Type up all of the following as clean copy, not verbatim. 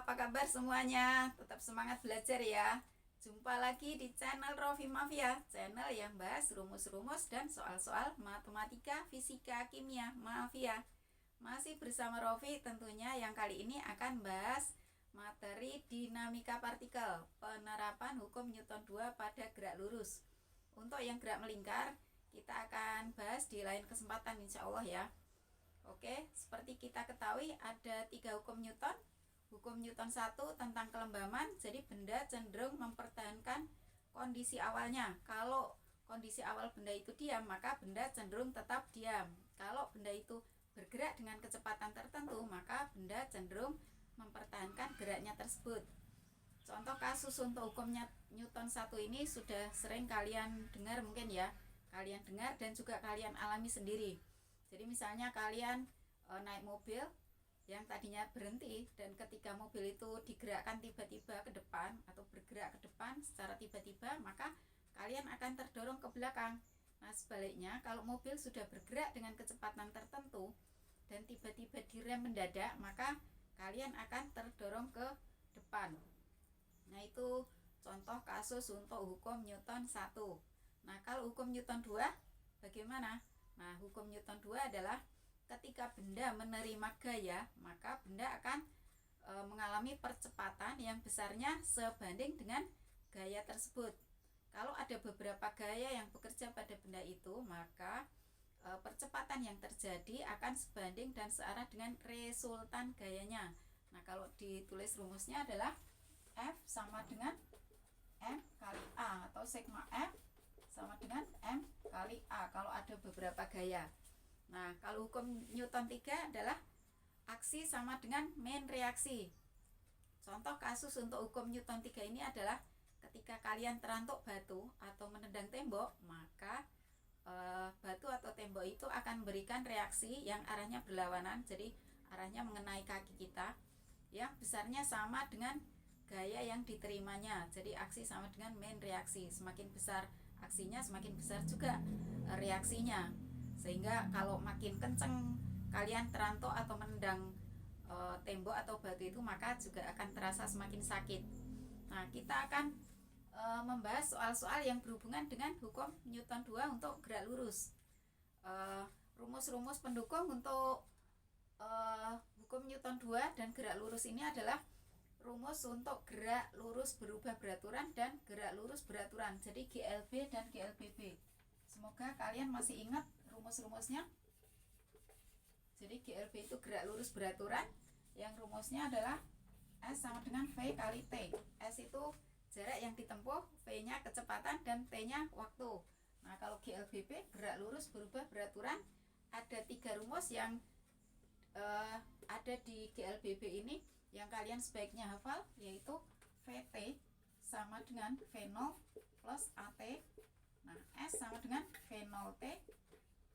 apa kabar semuanya? Tetap semangat belajar ya. Jumpa lagi di channel Rofi Mafia, channel yang bahas rumus-rumus dan soal-soal matematika, fisika, kimia, mafia. Masih bersama Rofi tentunya, yang kali ini akan bahas materi dinamika partikel, penerapan hukum Newton 2 pada gerak lurus. Untuk yang gerak melingkar, kita akan bahas di lain kesempatan insya Allah ya. Oke, seperti kita ketahui ada 3 hukum Newton. Hukum Newton 1 tentang kelembaman, jadi benda cenderung mempertahankan kondisi awalnya. Kalau kondisi awal benda itu diam, maka benda cenderung tetap diam. Kalau benda itu bergerak dengan kecepatan tertentu, maka benda cenderung mempertahankan geraknya tersebut. Contoh kasus untuk hukumnya Newton 1 ini sudah sering kalian dengar mungkin ya. Kalian dengar dan juga kalian alami sendiri. Jadi misalnya kalian naik mobil yang tadinya berhenti, dan ketika mobil itu digerakkan tiba-tiba ke depan atau bergerak ke depan secara tiba-tiba, maka kalian akan terdorong ke belakang. Nah sebaliknya, kalau mobil sudah bergerak dengan kecepatan tertentu dan tiba-tiba direm mendadak, maka kalian akan terdorong ke depan. Nah itu contoh kasus untuk hukum Newton 1. Nah kalau hukum Newton 2 bagaimana? Nah hukum Newton 2 adalah ketika benda menerima gaya, maka benda akan mengalami percepatan yang besarnya sebanding dengan gaya tersebut. Kalau ada beberapa gaya yang bekerja pada benda itu, maka percepatan yang terjadi akan sebanding dan searah dengan resultan gayanya. Nah kalau ditulis rumusnya adalah F sama dengan M kali A, atau sigma F sama dengan M kali A kalau ada beberapa gaya. Nah, kalau hukum Newton 3 adalah aksi sama dengan main reaksi. Contoh kasus untuk hukum Newton 3 ini adalah ketika kalian terantuk batu atau menendang tembok, maka batu atau tembok itu akan memberikan reaksi yang arahnya berlawanan, jadi arahnya mengenai kaki kita, yang besarnya sama dengan gaya yang diterimanya. Jadi aksi sama dengan main reaksi. Semakin besar aksinya, semakin besar juga reaksinya. Sehingga kalau makin kenceng kalian terantuk atau menendang tembok atau batu itu, maka juga akan terasa semakin sakit. Nah kita akan membahas soal-soal yang berhubungan dengan hukum Newton 2 untuk gerak lurus. Rumus-rumus pendukung untuk hukum Newton 2 dan gerak lurus ini adalah rumus untuk gerak lurus berubah beraturan dan gerak lurus beraturan, jadi GLB dan GLBB. Semoga kalian masih ingat rumus-rumusnya. Jadi GLB itu gerak lurus beraturan, yang rumusnya adalah S sama dengan V kali T. S itu jarak yang ditempuh, V-nya kecepatan, dan T-nya waktu. Nah kalau GLBB gerak lurus berubah beraturan, ada 3 rumus yang ada di GLBB ini yang kalian sebaiknya hafal, yaitu VT sama dengan V0 plus AT. Nah S sama dengan V0T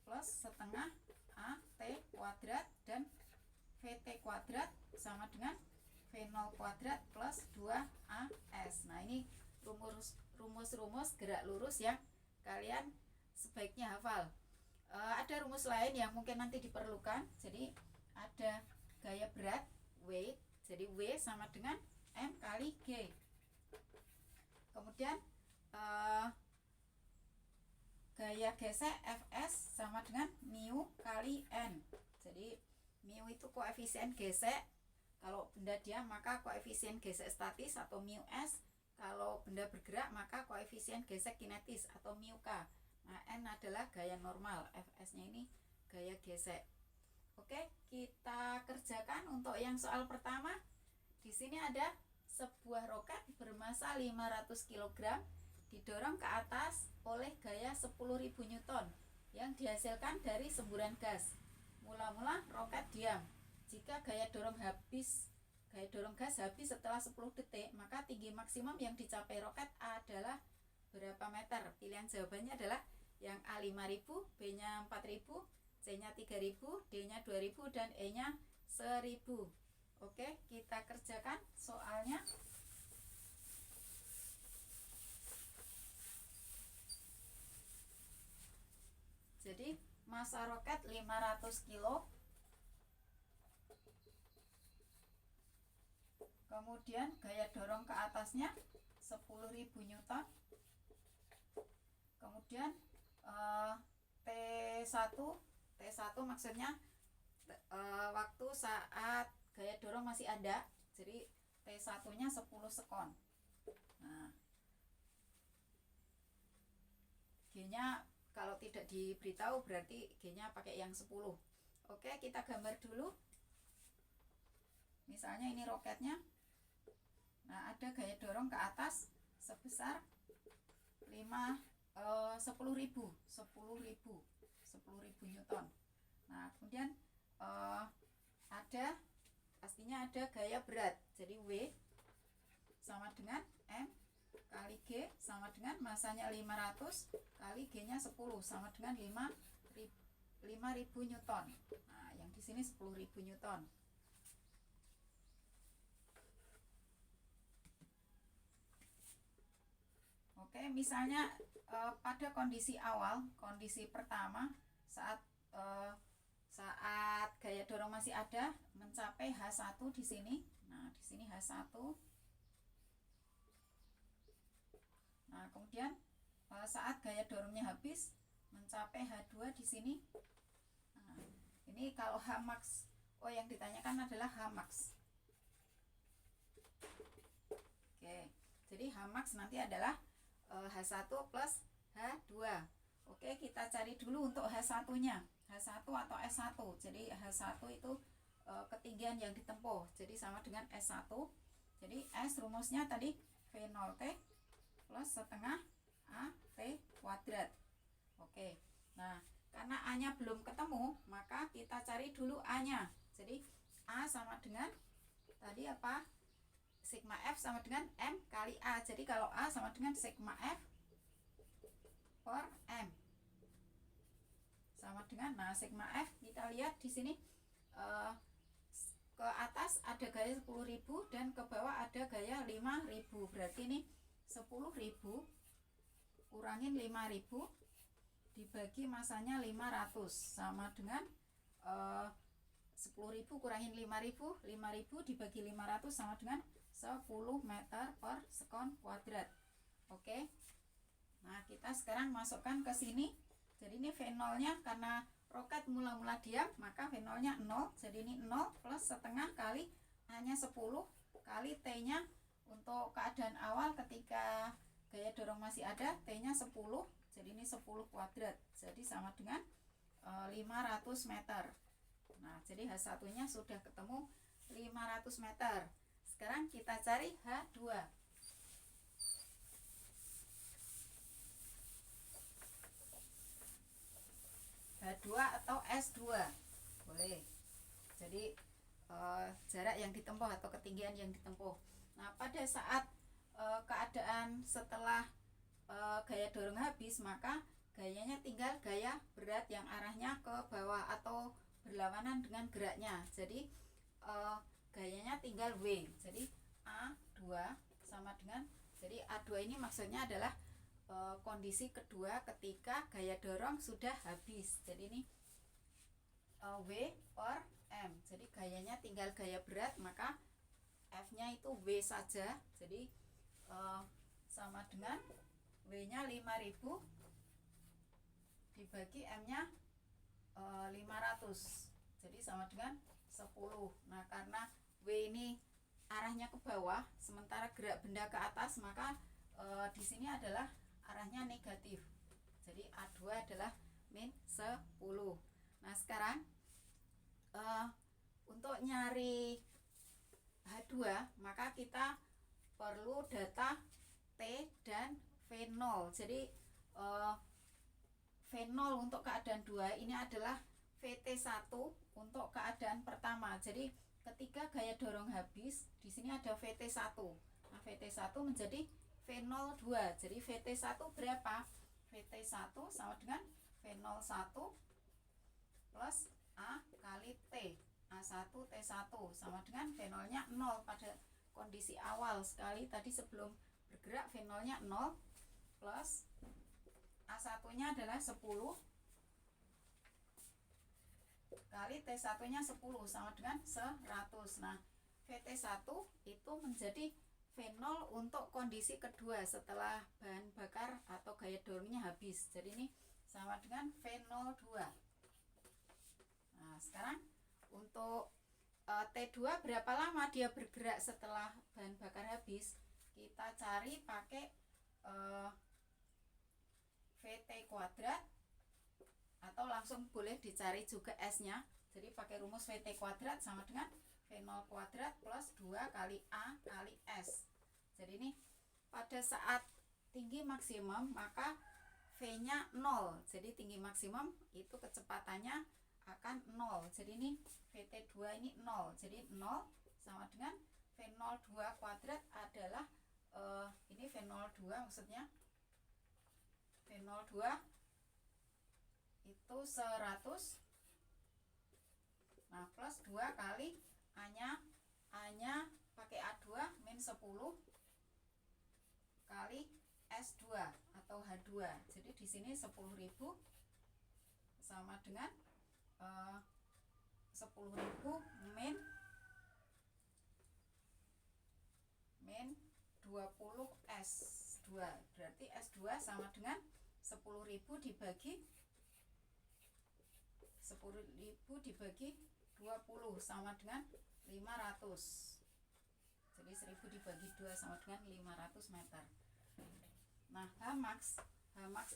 plus setengah AT kuadrat, dan VT kuadrat sama dengan V0 kuadrat plus 2AS. Nah ini rumus-rumus gerak lurus yang kalian sebaiknya hafal. Ada rumus lain yang mungkin nanti diperlukan. Jadi ada gaya berat W, jadi W sama dengan M kali G. Kemudian gaya gesek Fs sama dengan mu kali N. Jadi mu itu koefisien gesek. Kalau benda diam maka koefisien gesek statis atau mu S. Kalau benda bergerak maka koefisien gesek kinetis atau mu K. Nah N adalah gaya normal, Fs-nya ini gaya gesek. Oke, kita kerjakan untuk yang soal pertama. Di sini ada sebuah roket bermasa 500 kg didorong ke atas oleh gaya 10.000 Newton yang dihasilkan dari semburan gas. Mula-mula roket diam. Jika gaya dorong gas habis setelah 10 detik, maka tinggi maksimum yang dicapai roket adalah berapa meter? Pilihan jawabannya adalah yang A 5.000, B-nya 4.000, C-nya 3.000, D-nya 2.000, dan E-nya 1.000. Oke, kita kerjakan soalnya. Jadi masa roket 500 kilo, Kemudian gaya dorong ke atasnya 10.000 Newton. Kemudian T1 maksudnya waktu saat gaya dorong masih ada, jadi T1 nya 10 sekon. Nah, G nya kalau tidak diberitahu berarti G nya pakai yang 10. Oke, kita gambar dulu. Misalnya ini roketnya. Nah, ada gaya dorong ke atas sebesar 10.000 Newton. Nah, kemudian pastinya ada gaya berat. Jadi W sama dengan M kali G sama dengan masanya 500 kali G nya 10 sama dengan 5.000 Newton. Nah, yang di sini 10.000 Newton. Oke, misalnya pada kondisi awal, kondisi pertama saat gaya dorong masih ada mencapai H1 di sini. Nah, di sini H1. Nah, kemudian saat gaya dorongnya habis mencapai H2 di sini. Nah, ini kalau Hmax, yang ditanyakan adalah Hmax. Oke, jadi Hmax nanti adalah H1 plus H2. Oke, kita cari dulu untuk H1 nya, H1 atau S1. Jadi H1 itu ketinggian yang ditempuh, jadi sama dengan S1. Jadi S rumusnya tadi V0T plus setengah AT kuadrat. Oke, nah karena A nya belum ketemu, maka kita cari dulu A nya. Jadi A sama dengan tadi apa? Sigma F sama dengan M kali A. Jadi kalau A sama dengan sigma F per M sama dengan, nah sigma F kita lihat di sini ke atas ada gaya 10.000 dan ke bawah ada gaya 5.000. Berarti ini 10.000 kurangin 5.000 dibagi masanya 500 sama dengan 10.000 kurangin 5.000 dibagi 500 sama dengan 10 meter per sekon kuadrat. Oke. Nah, kita sekarang masukkan ke sini. Jadi ini V0 nya karena roket mula-mula diam, maka V0 nya 0. Jadi ini 0 plus setengah kali A nya 10 kali T nya untuk keadaan awal ketika gaya dorong masih ada, T nya 10. Jadi ini 10 kuadrat. Jadi sama dengan 500 meter. Nah, jadi H1 nya sudah ketemu 500 meter. Sekarang kita cari H2. H2 atau S2 boleh. Jadi jarak yang ditempuh atau ketinggian yang ditempuh. Nah, pada saat keadaan setelah gaya dorong habis, maka gayanya tinggal gaya berat yang arahnya ke bawah atau berlawanan dengan geraknya. Jadi gayanya tinggal W. Jadi A2 sama dengan, jadi A2 ini maksudnya adalah kondisi kedua ketika gaya dorong sudah habis. Jadi ini W per M. Jadi gayanya tinggal gaya berat, maka F nya itu W saja. Jadi sama dengan W nya 5.000 dibagi M nya 500. Jadi sama dengan 10. Nah, karena W ini arahnya ke bawah sementara gerak benda ke atas, maka di sini adalah arahnya negatif. Jadi A2 adalah min 10. Nah, sekarang untuk nyari H2, maka kita perlu data T dan V0. Jadi V0 untuk keadaan 2 ini adalah VT1 untuk keadaan pertama. Jadi ketika gaya dorong habis, di sini ada VT1. Nah, VT1 menjadi V02. Jadi VT1 berapa? VT1 sama dengan V01 plus A kali T. A1 T1 sama dengan V0 nya 0 pada kondisi awal sekali tadi sebelum bergerak. V0 nya 0 plus A1 nya adalah 10 kali T1 nya 10 sama dengan 100. Nah, VT1 itu menjadi V0 untuk kondisi kedua setelah bahan bakar atau gaya dorongnya habis. Jadi ini sama dengan V02. Nah, sekarang untuk T2 berapa lama dia bergerak setelah bahan bakar habis? Kita cari pakai VT kuadrat, atau langsung boleh dicari juga S-nya. Jadi pakai rumus VT kuadrat sama dengan V0 kuadrat plus 2 kali A kali S. Jadi ini pada saat tinggi maksimum maka V-nya 0. Jadi tinggi maksimum itu kecepatannya akan 0. Jadi ini VT2 ini 0. Jadi 0 sama dengan V02 kuadrat adalah ini V02 maksudnya V02 itu 100. Nah, plus 2 kali A-nya pakai A2 min 10 kali S2 atau H2. Jadi di sini 10.000 sama dengan 10.000 min 20 S2. Berarti S2 sama dengan 10.000 dibagi 20 sama dengan 500. Jadi 1000 dibagi 2 sama dengan 500 meter. Nah, Hmax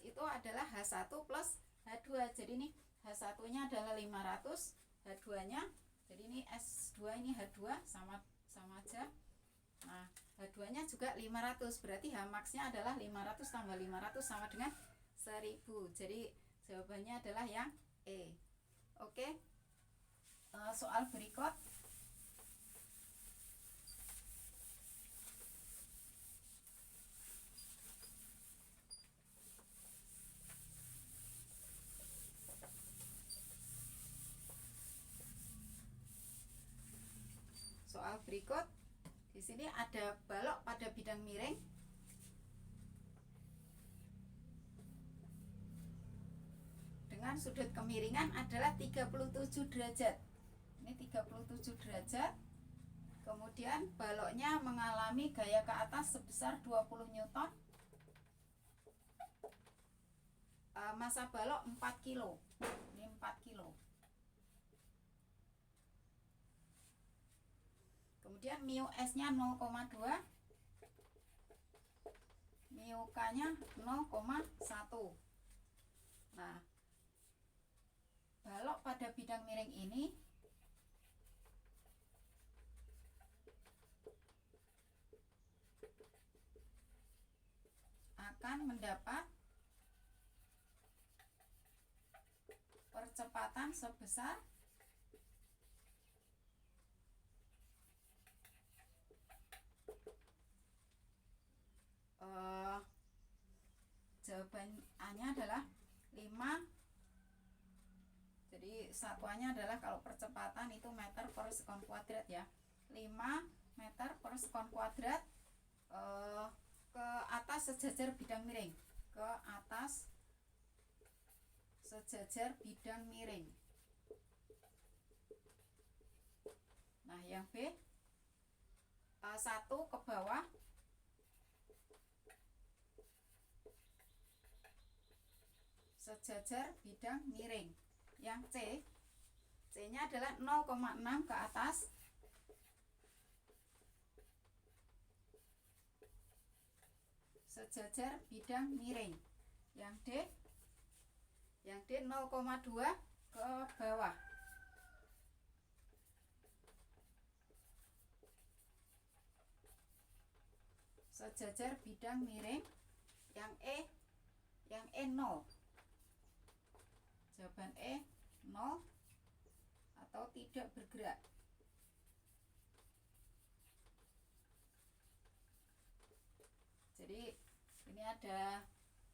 itu adalah H1 plus H2. Jadi ini H1 nya adalah 500, H2 nya jadi ini S2 ini H2 sama aja. Nah, H2 nya juga 500, berarti Hmax nya adalah 500 tambah 500 sama dengan 1000. Jadi jawabannya adalah yang E. Oke. Soal berikut. Soal berikut. Di sini ada balok pada bidang miring. Dengan sudut kemiringan adalah 37 derajat. Ini 37 derajat. Kemudian baloknya mengalami gaya ke atas sebesar 20 Newton. Massa balok 4 kilo. Ini 4 kilo. Kemudian mu S-nya 0,2. Mu K-nya 0,1. Nah, balok pada bidang miring ini akan mendapat percepatan sebesar jawabannya adalah 5. Jadi satuannya adalah kalau percepatan itu meter per sekon kuadrat ya. 5 meter per sekon kuadrat ke atas sejajar bidang miring. Ke atas sejajar bidang miring. Nah, yang B 1 ke bawah sejajar bidang miring. Yang C-nya adalah 0,6 ke atas sejajar bidang miring. Yang D 0,2 ke bawah sejajar bidang miring. Yang E 0. Jawaban E 0 atau tidak bergerak. Jadi ini ada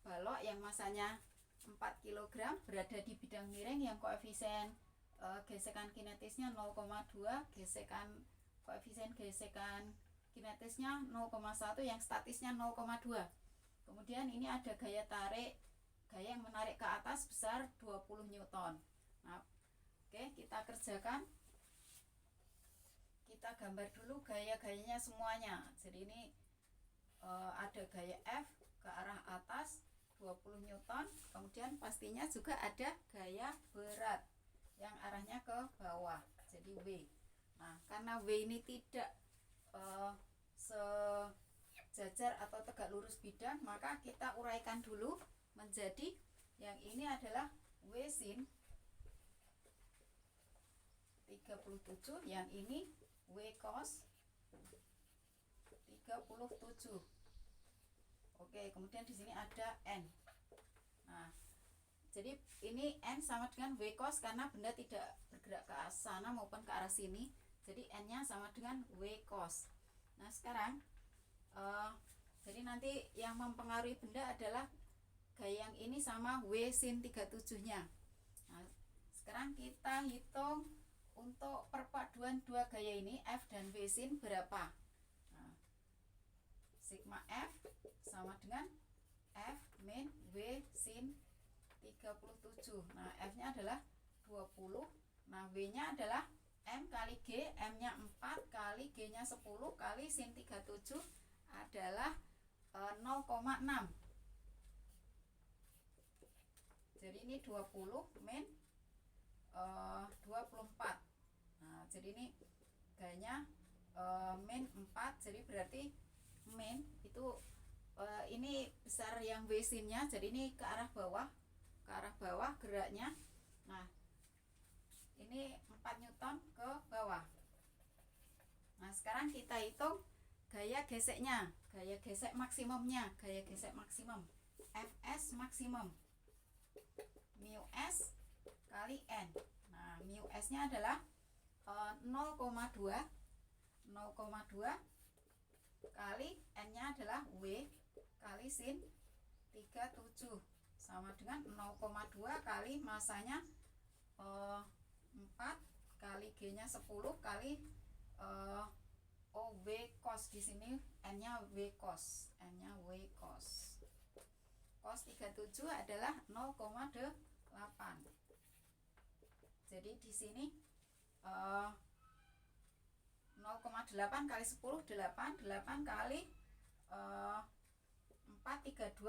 balok yang masanya 4 kg berada di bidang miring yang koefisien gesekan kinetisnya 0,2, koefisien gesekan kinetisnya 0,1, yang statisnya 0,2. Kemudian ini ada gaya yang menarik ke atas besar 20 Newton. Nah, oke, kita kerjakan. kita gambar dulu gaya-gayanya semuanya. Jadi ini ada gaya F ke arah atas 20 Newton, kemudian pastinya juga ada gaya berat yang arahnya ke bawah, jadi W. Nah, karena W ini tidak sejajar atau tegak lurus bidang, maka kita uraikan dulu menjadi yang ini adalah W sin 37, yang ini W cos 37. Oke, kemudian di sini ada N. Nah, jadi ini N sama dengan W cos karena benda tidak bergerak ke arah sana maupun ke arah sini. Jadi N-nya sama dengan W cos. Nah, sekarang jadi nanti yang mempengaruhi benda adalah gaya yang ini sama W sin 37-nya. Nah, sekarang kita hitung untuk perpaduan dua gaya ini, F dan W sin berapa. Nah, sigma F sama dengan F min W sin 37. Nah, F-nya adalah 20. Nah, W-nya adalah M kali G, M-nya 4 kali G-nya 10 kali sin 37 adalah 0,6. Jadi ini 20 min 24. Nah, jadi ini gayanya min 4, jadi berarti min itu ini besar yang W sin-nya, jadi ini ke arah bawah geraknya. Nah, ini 4 Newton ke bawah. Nah, sekarang kita hitung gaya geseknya, gaya gesek maksimumnya, gaya gesek maksimum Fs maksimum mu S kali N. Nah, mu S-nya adalah 0,2 kali N-nya adalah W kali sin 37 sama dengan 0,2 kali masanya 4 kali G-nya 10 kali W cos. Di sini N-nya W cos, cos 37 adalah 0,8. Jadi di sini 0,8 kali 10 8 kali 4 32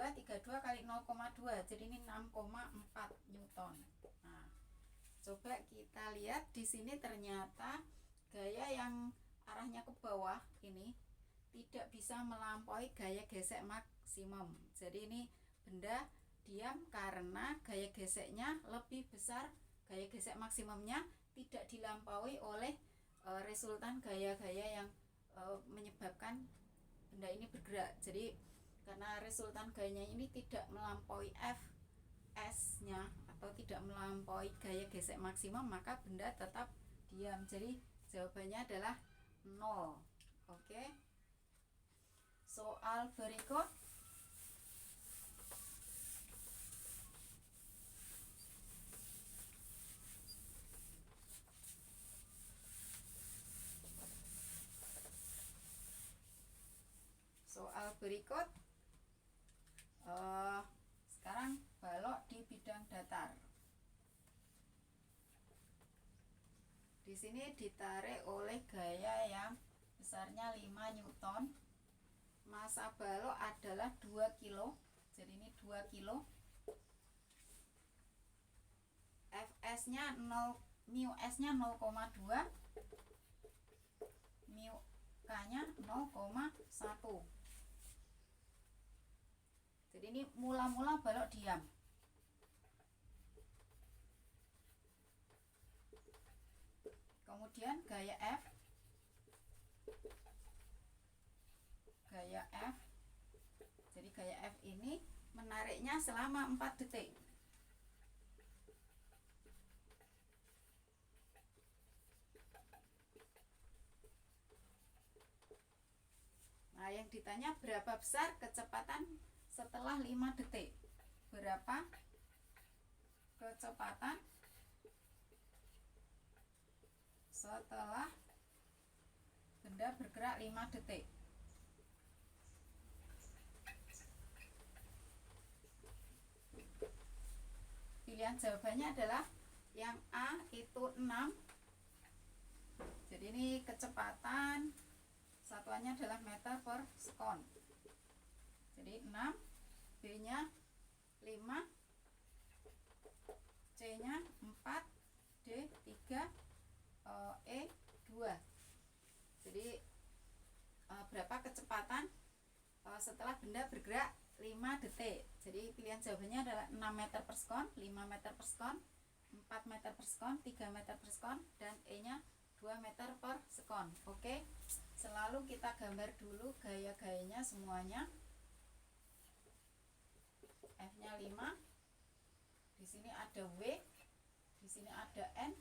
kali 0,2, jadi ini 6,4 Newton. Nah, coba kita lihat di sini ternyata gaya yang arahnya ke bawah ini tidak bisa melampaui gaya gesek maksimum. Jadi ini benda diam karena gaya geseknya lebih besar, gaya gesek maksimumnya tidak dilampaui oleh resultan gaya-gaya yang menyebabkan benda ini bergerak. Jadi karena resultan gayanya ini tidak melampaui Fs-nya atau tidak melampaui gaya gesek maksimum, maka benda tetap diam. Jadi jawabannya adalah 0. Oke. Soal berikut. Sekarang balok di bidang datar. Di sini ditarik oleh gaya yang besarnya 5 Newton. Masa balok adalah 2 kilo. Jadi ini 2 kilo. Fs-nya 0, mu S-nya 0,2. Mu K-nya 0,1. Jadi ini mula-mula balok diam. Kemudian gaya F. Jadi gaya F ini menariknya selama 4 detik. Nah, yang ditanya berapa besar kecepatan setelah 5 detik. Berapa kecepatan setelah benda bergerak 5 detik? Pilihan jawabannya adalah yang A itu 6. Jadi ini kecepatan satuannya adalah meter per sekon. Jadi 6, B nya 5, C nya 4, D 3, E 2. Jadi berapa kecepatan setelah benda bergerak 5 detik. Jadi pilihan jawabannya adalah 6 meter per sekon, 5 meter per sekon, 4 meter per sekon, 3 meter per sekon, dan E nya 2 meter per sekon. Oke, selalu kita gambar dulu gaya-gayanya semuanya. F nya 5, di sini ada W, di sini ada N.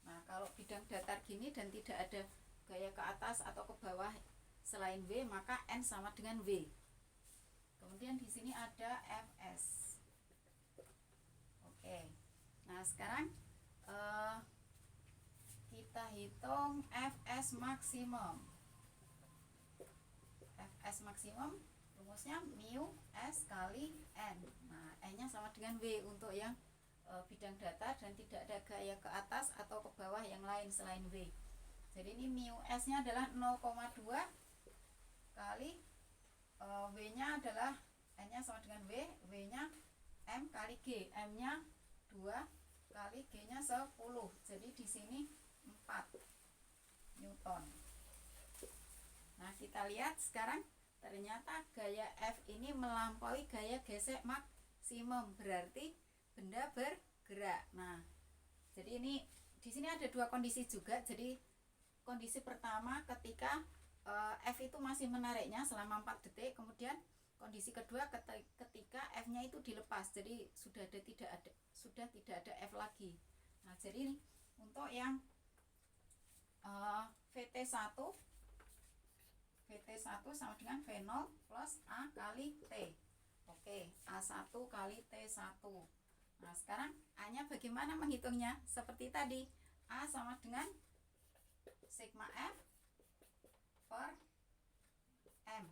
Nah, kalau bidang datar gini dan tidak ada gaya ke atas atau ke bawah selain W, maka N sama dengan W. Kemudian di sini ada Fs. Oke. Nah, sekarang kita hitung Fs maksimum. Fs maksimum rumusnya mu S kali N. Nah, N-nya sama dengan W untuk yang bidang datar dan tidak ada gaya ke atas atau ke bawah yang lain selain W. Jadi ini mu S-nya adalah 0,2 kali W-nya adalah N-nya sama dengan W, W-nya M kali G. M-nya 2 kali G-nya 10. Jadi di sini 4 Newton. Nah, kita lihat sekarang ternyata gaya F ini melampaui gaya gesek maksimum, berarti benda bergerak. Nah, jadi ini di sini ada dua kondisi juga. Jadi kondisi pertama ketika F itu masih menariknya selama 4 detik, kemudian kondisi kedua ketika F-nya itu dilepas, jadi sudah tidak ada F lagi. Nah, jadi untuk yang VT1 sama dengan V0 plus A kali T. Oke, A1 kali T1. Nah, sekarang A-nya bagaimana menghitungnya? Seperti tadi, A sama dengan sigma F per M.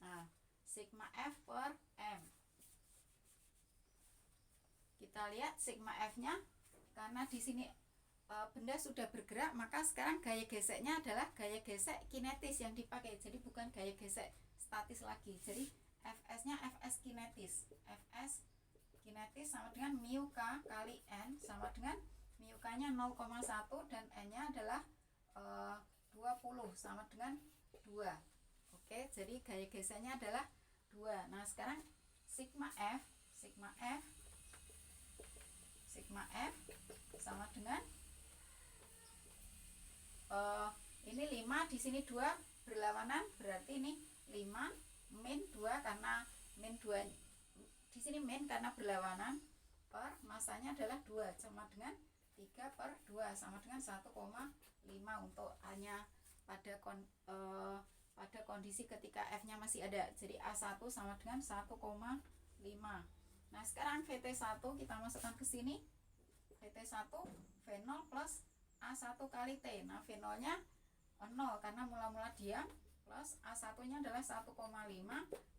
Nah, sigma F per M. Kita lihat sigma F-nya, karena di sini benda sudah bergerak, maka sekarang gaya geseknya adalah gaya gesek kinetis yang dipakai. Jadi bukan gaya gesek statis lagi. Jadi Fs-nya Fs kinetis. Fs kinetis sama dengan mu K kali N, sama dengan mu K-nya 0,1 dan N-nya adalah 20 sama dengan 2. Oke, jadi gaya geseknya adalah 2. Nah, sekarang sigma F sama dengan ini 5, di sini 2 berlawanan, berarti ini 5 min 2 karena min 2 di sini min karena berlawanan, per masanya adalah 2 sama dengan 3 per 2 sama dengan 1,5 untuk hanya pada kondisi ketika F-nya masih ada. Jadi A1 sama dengan 1,5. Nah, sekarang VT1 kita masukkan ke sini. VT1 V0 plus A1 kali T. Nah, V0-nya 0 karena mula-mula diam, plus A1-nya adalah 1,5,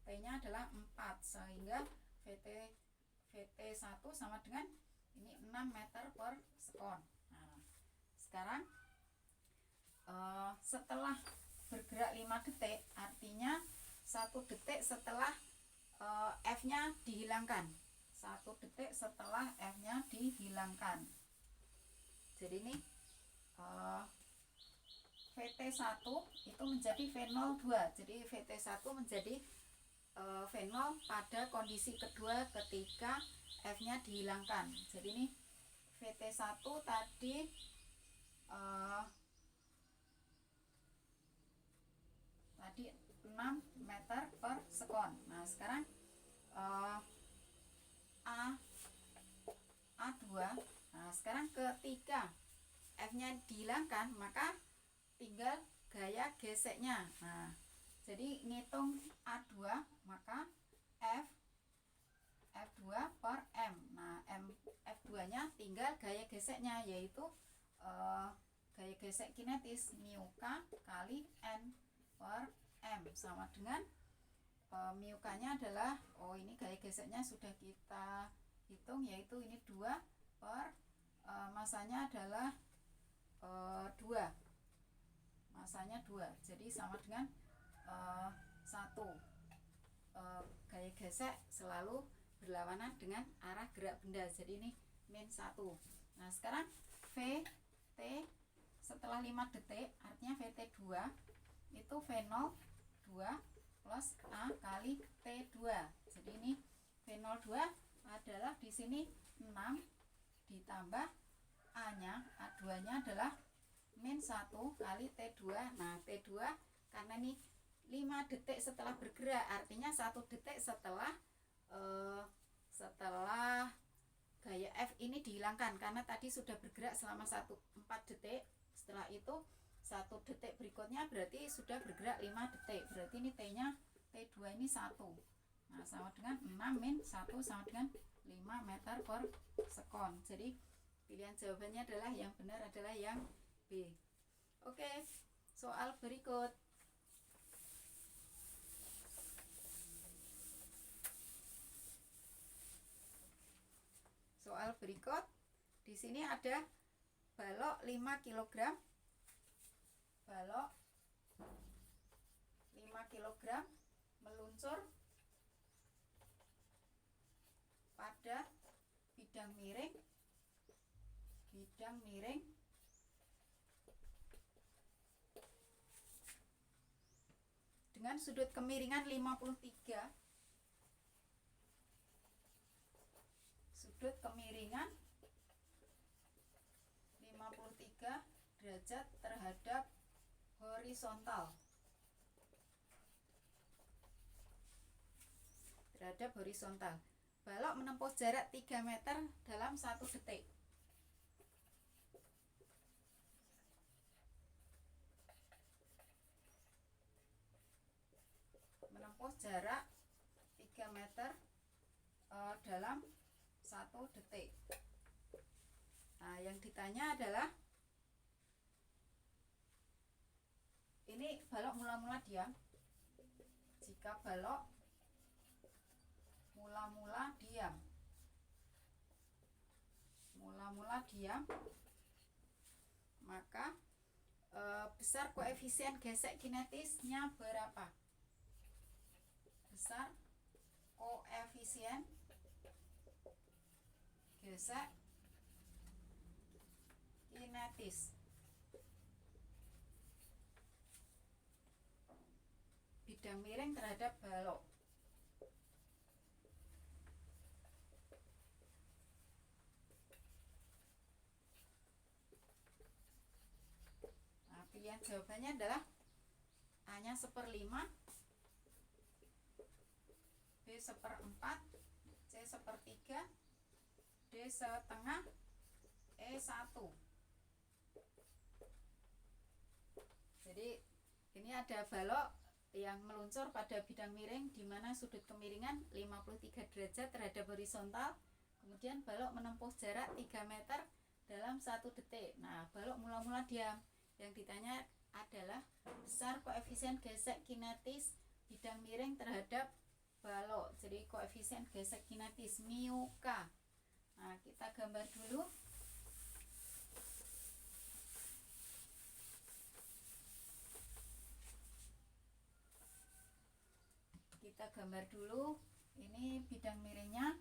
T-nya adalah 4, sehingga VT1 sama dengan ini 6 meter per sekon. Nah, sekarang setelah bergerak 5 detik, artinya 1 detik setelah F-nya dihilangkan. 1 detik setelah F-nya dihilangkan. Jadi ini VT1 itu menjadi V02. Jadi VT1 menjadi V0 pada kondisi kedua ketika F-nya dihilangkan. Jadi ini VT1 tadi tadi 6 meter per sekon. Nah, sekarang A2. Nah, sekarang ketika F-nya dihilangkan, maka tinggal gaya geseknya. Nah, jadi ngitung A2, maka F2 per M. Nah, F2-nya tinggal gaya geseknya, yaitu gaya gesek kinetis mu K kali N per M, sama dengan mu K-nya adalah, ini gaya geseknya sudah kita hitung, yaitu ini 2 per masanya adalah 2, masanya 2, jadi sama dengan 1. Gaya gesek selalu berlawanan dengan arah gerak benda, jadi ini min 1. Nah sekarang VT setelah 5 detik, artinya VT2 itu V02 plus A kali T2. Jadi ini V02 adalah di sini 6 ditambah A-nya, A2-nya adalah min 1 kali T2. Nah T2 karena ini 5 detik setelah bergerak, artinya 1 detik setelah gaya F ini dihilangkan, karena tadi sudah bergerak selama 4 detik. Setelah itu 1 detik berikutnya berarti sudah bergerak 5 detik, berarti ini T-nya T2 ini 1. Nah sama dengan 6 min 1 sama dengan 5 meter per sekon. Jadi pilihan jawabannya adalah yang benar adalah yang B. Oke, soal berikut. Soal berikut, di sini ada balok 5 kg. Balok 5 kg meluncur pada bidang miring dengan sudut kemiringan 53. Sudut kemiringan 53 derajat terhadap horizontal. Balok menempuh jarak 3 meter dalam 1 detik. Menempuh jarak 3 meter dalam 1 detik. Nah, yang ditanya adalah ini balok mula-mula diam. Jika balok mula-mula diam, maka besar koefisien gesek kinetisnya berapa? Besar koefisien gesek kinetis bidang miring terhadap balok. Nah, pilihan jawabannya adalah A-nya 1/5, B 1/4, C 1/3, D setengah, E 1. Jadi ini ada balok yang meluncur pada bidang miring di mana sudut kemiringan 53 derajat terhadap horizontal. Kemudian balok menempuh jarak 3 meter dalam 1 detik. Nah, balok mula-mula diam. Yang ditanya adalah besar koefisien gesek kinetis bidang miring terhadap balok. Jadi koefisien gesek kinetis mu K. Nah, kita gambar dulu. Ini bidang miringnya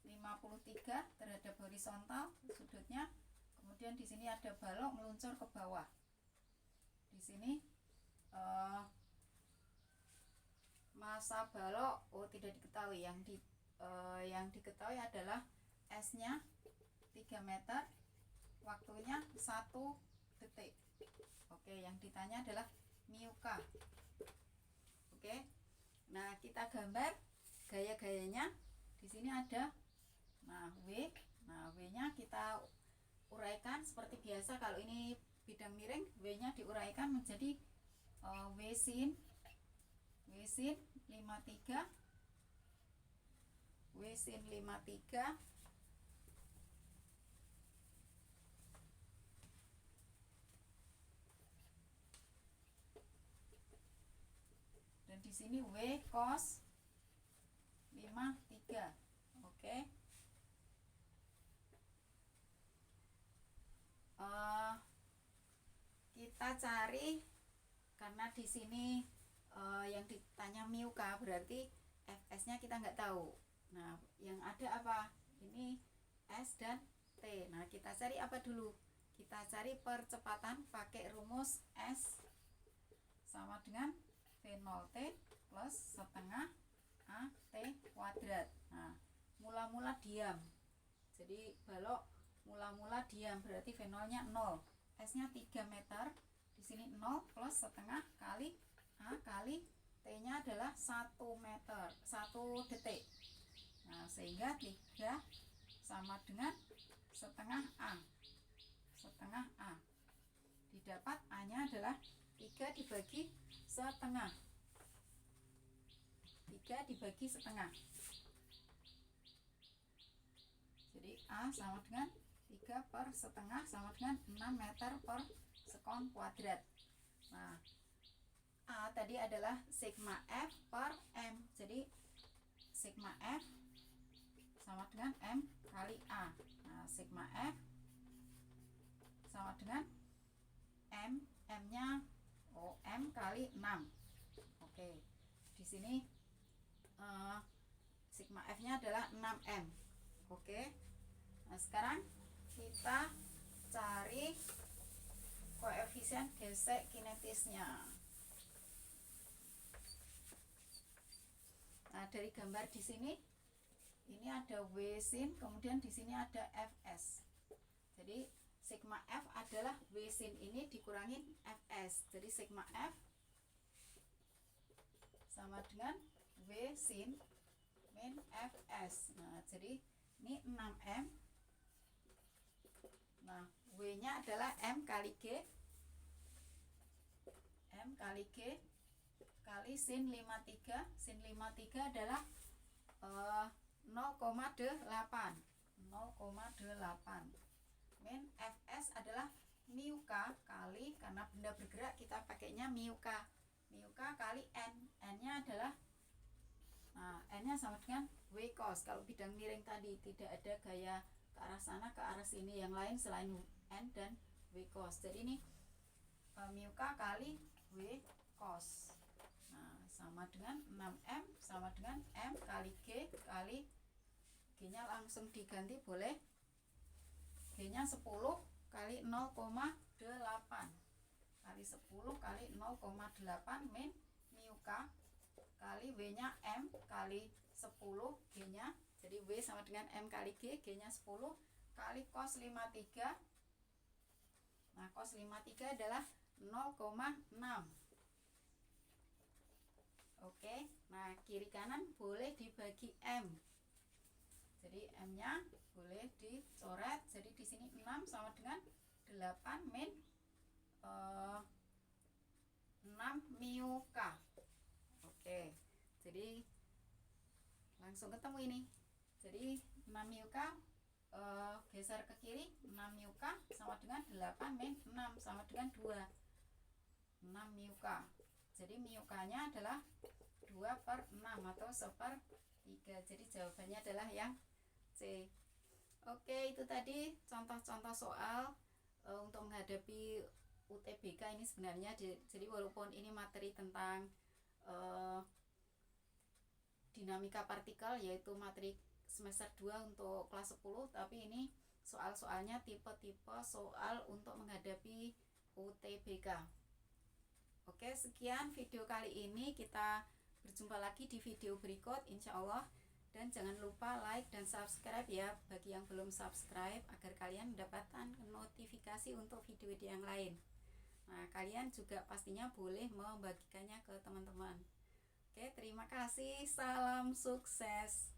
53 terhadap horizontal sudutnya. Kemudian di sini ada balok meluncur ke bawah. Di sini massa balok tidak diketahui. Yang diketahui adalah S-nya 3 meter, waktunya 1 detik. Oke, yang ditanya adalah mu K. Oke. Nah, kita gambar gaya-gayanya. Di sini ada W. Nah, W-nya kita uraikan seperti biasa. Kalau ini bidang miring, W-nya diuraikan menjadi W sin 53, W sin 53, dan di sini W cos 53. Oke. kita cari, karena di sini yang ditanya μk berarti Fs-nya kita nggak tahu. Nah, yang ada apa? Ini S dan T. Nah, kita cari apa dulu? Kita cari percepatan pakai rumus S sama dengan V0T plus setengah AT kuadrat. Nah, mula-mula diam. Jadi balok mula-mula diam berarti V0-nya 0. S-nya 3 meter. Di sini 0 plus setengah kali A kali T-nya adalah 1 meter, 1 detik. Nah, sehingga 3 sama dengan setengah A. Setengah A. Didapat A-nya adalah 3 dibagi setengah. 3 dibagi setengah. Jadi A sama dengan 3 per setengah sama dengan 6 meter per sekon kuadrat. Nah, A tadi adalah sigma F per M. Jadi sigma F sama dengan M kali A. Nah, sigma F sama dengan M. M-nya M kali 6. Oke. Di sini sigma F-nya adalah 6M. Oke. Nah, sekarang kita cari koefisien gesek kinetisnya. Nah, dari gambar di sini ini ada W sin, kemudian di sini ada Fs. Jadi sigma F adalah W sin ini dikurangin Fs. Jadi sigma F sama dengan W sin min Fs. Nah, jadi ini 6M. Nah, W-nya adalah M kali G. M kali G kali sin 53. Sin 53 adalah 0,8. Min Fs adalah μk kali, karena benda bergerak kita pakainya μk. μk kali N. N-nya adalah N-nya sama dengan W cos. Kalau bidang miring tadi tidak ada gaya ke arah sana ke arah sini yang lain selain N dan W cos. Jadi ini μk kali W cos. Nah, sama dengan 6M sama dengan M kali G kali G-nya langsung diganti boleh. G-nya 10 kali 0,8 kali 10 kali 0,8 min μk kali W-nya M kali 10 G-nya. Jadi W sama dengan M kali G, G-nya 10 kali cos 53. Nah, cos 53 adalah 0,6. Oke. Nah, kiri kanan boleh dibagi M. Jadi M-nya boleh dicoret. Jadi di sini 6 sama dengan 8 min 6 μk. Oke. Jadi langsung ketemu ini. Jadi 6 μk geser ke kiri, 6 μk sama dengan 8 min 6 sama dengan 2. 6 μk. Jadi μk-nya adalah 2 per 6 atau 1/3. Jadi jawabannya adalah yang C. Oke, itu tadi contoh-contoh soal untuk menghadapi UTBK ini sebenarnya. Jadi walaupun ini materi tentang dinamika partikel, yaitu materi semester 2 untuk kelas 10, tapi ini soal-soalnya tipe-tipe soal untuk menghadapi UTBK. Oke, sekian video kali ini. Kita berjumpa lagi di video berikut insya Allah. Dan jangan lupa like dan subscribe ya bagi yang belum subscribe, agar kalian mendapatkan notifikasi untuk video-video yang lain. Nah, kalian juga pastinya boleh membagikannya ke teman-teman. Oke, terima kasih. Salam sukses.